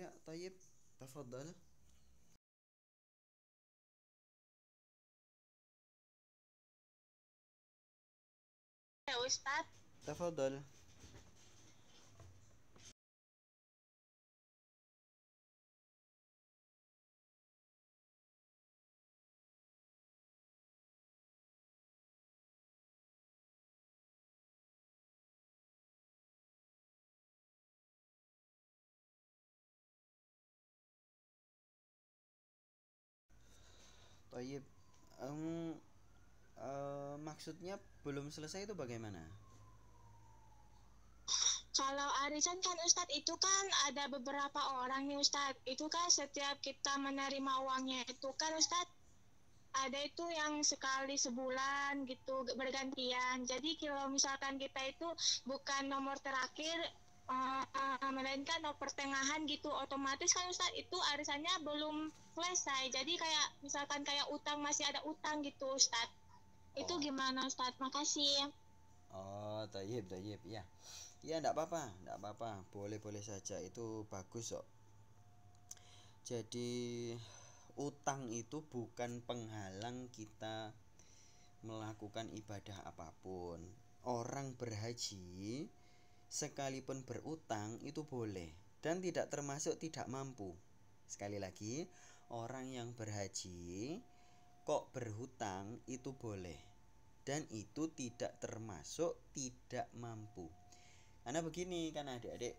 Ya, Tayyib, tafadhal. Ya Ustadz, Tafadhal. Tayyib. Em, Maksudnya belum selesai itu bagaimana? kalau arisan kan Ustadz itu kan ada beberapa orang nih Ustadz. Itu kan setiap kita menerima uangnya itu kan Ustadz ada itu yang sekali sebulan gitu bergantian. Jadi kalau misalkan kita itu bukan nomor terakhir, melainkan nomor pertengahan gitu, otomatis kan Ustadz itu arisannya belum selesai. Jadi kayak misalkan kayak utang, masih ada utang gitu Ustadz. Itu Oh. gimana Ustadz? Makasih. Oh, Tayyib, Tayyib. Ya. Ya, enggak apa-apa, enggak apa-apa. Boleh-boleh saja. Itu bagus kok. Jadi, utang itu bukan penghalang kita melakukan ibadah apapun. Orang berhaji sekalipun berutang itu boleh dan tidak termasuk tidak mampu. Sekali lagi, orang yang berhaji kok berhutang itu boleh dan itu tidak termasuk tidak mampu. Karena begini kan adik-adik,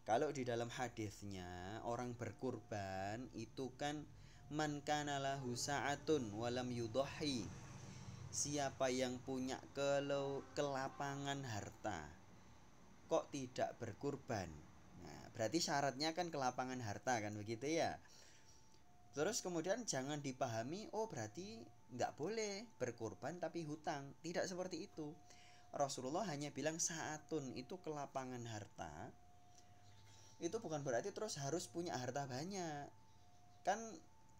kalau di dalam hadisnya orang berkurban itu kan man kana lahu sa'atun walam yudhahi. Siapa yang punya kelapangan harta kok tidak berkurban. Nah, berarti syaratnya kan kelapangan harta kan begitu ya. Terus kemudian jangan dipahami, oh berarti nggak boleh berkurban tapi hutang. Tidak seperti itu. Rasulullah hanya bilang saatun itu kelapangan harta. Itu bukan berarti terus harus punya harta banyak. Kan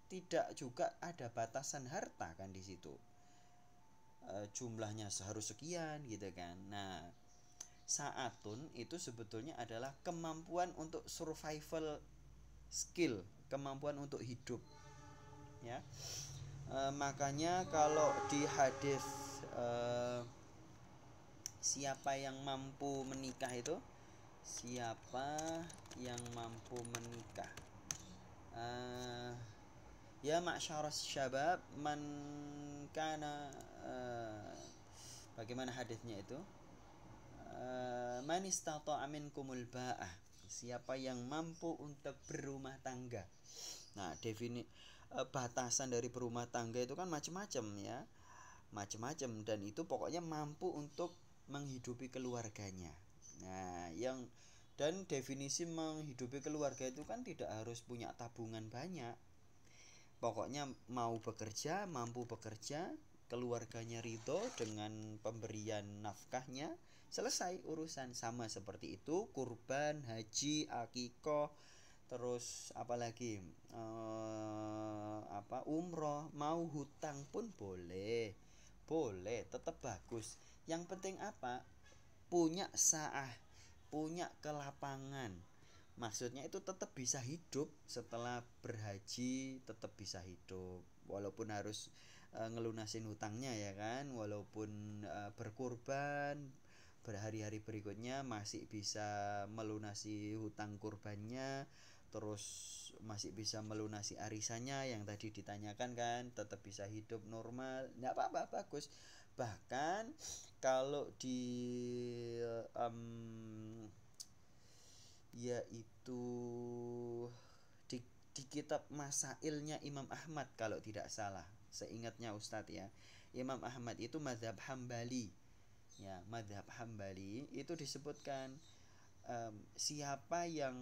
tidak juga ada batasan harta kan di situ. Jumlahnya harus sekian gitu kan. Nah, saatun itu sebetulnya adalah kemampuan untuk survival skill, kemampuan untuk hidup ya. Makanya kalau di hadis e, siapa yang mampu menikah itu, siapa yang mampu menikah, uh, ya ma'syaras syabab man kana, bagaimana hadisnya itu, man istata'a minkumul ba'ah, siapa yang mampu untuk berumah tangga. Nah, batasan dari berumah tangga itu kan macam-macam ya, macam-macam, dan itu pokoknya mampu untuk menghidupi keluarganya. Nah, dan definisi menghidupi keluarga itu kan tidak harus punya tabungan banyak. Pokoknya mau bekerja, mampu bekerja, keluarganya ridho dengan pemberian nafkahnya, selesai urusan. Sama seperti itu kurban, haji, akikoh, terus apalagi umroh, mau hutang pun boleh, boleh, tetap bagus. Yang penting apa, punya saah, punya kelapangan. Maksudnya itu tetap bisa hidup setelah berhaji, tetap bisa hidup walaupun harus ngelunasin hutangnya ya kan, walaupun berkurban berhari-hari berikutnya masih bisa melunasi hutang kurbannya, terus masih bisa melunasi arisannya yang tadi ditanyakan kan, tetap bisa hidup normal, nggak apa-apa, bagus. Bahkan kalau um, yaitu di, di kitab Masailnya Imam Ahmad kalau tidak salah, seingatnya Ustadz ya, Imam Ahmad itu mazhab Hambali ya, mazhab Hambali itu disebutkan, siapa yang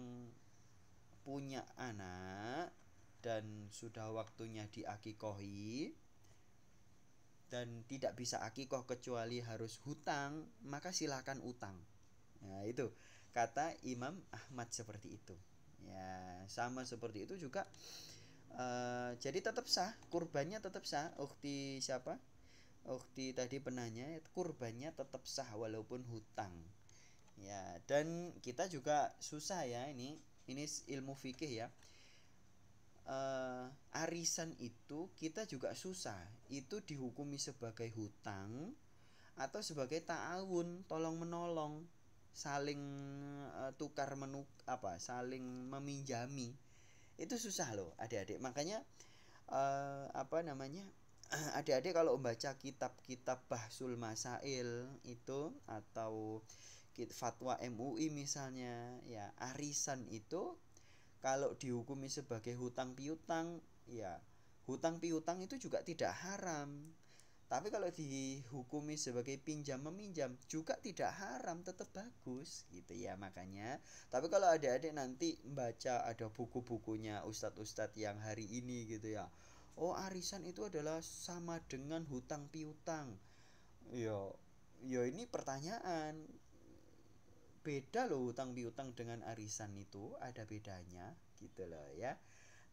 punya anak dan sudah waktunya diakikohi dan tidak bisa akikoh kecuali harus hutang, maka silakan utang. Nah, itu kata Imam Ahmad seperti itu. Ya, sama seperti itu juga. Jadi tetap sah, kurbannya tetap sah. Ukti siapa? Ukti tadi penanya, kurbannya tetap sah walaupun hutang. Ya, dan kita juga susah ya ini. ini ilmu fikih ya. Arisan itu kita juga susah. Itu dihukumi sebagai hutang atau sebagai ta'awun, tolong menolong, saling saling meminjami. Itu susah loh adik-adik. Makanya adik-adik kalau membaca kitab-kitab Bahsul Masail itu atau fatwa MUI misalnya, ya arisan itu kalau dihukumi sebagai hutang piutang, ya hutang piutang itu juga tidak haram. Tapi kalau dihukumi sebagai pinjam meminjam juga tidak haram, tetap bagus gitu ya. Makanya, tapi kalau adik-adik nanti baca ada buku-bukunya ustadz-ustadz yang hari ini gitu ya, oh arisan itu adalah sama dengan hutang piutang. Yo ini pertanyaan, beda loh hutang piutang dengan arisan, itu ada bedanya gitu loh ya.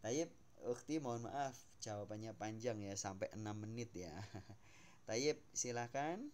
Tayyib, Ukti mohon maaf jawabannya panjang ya, sampai 6 menit ya. Tayyib, silakan.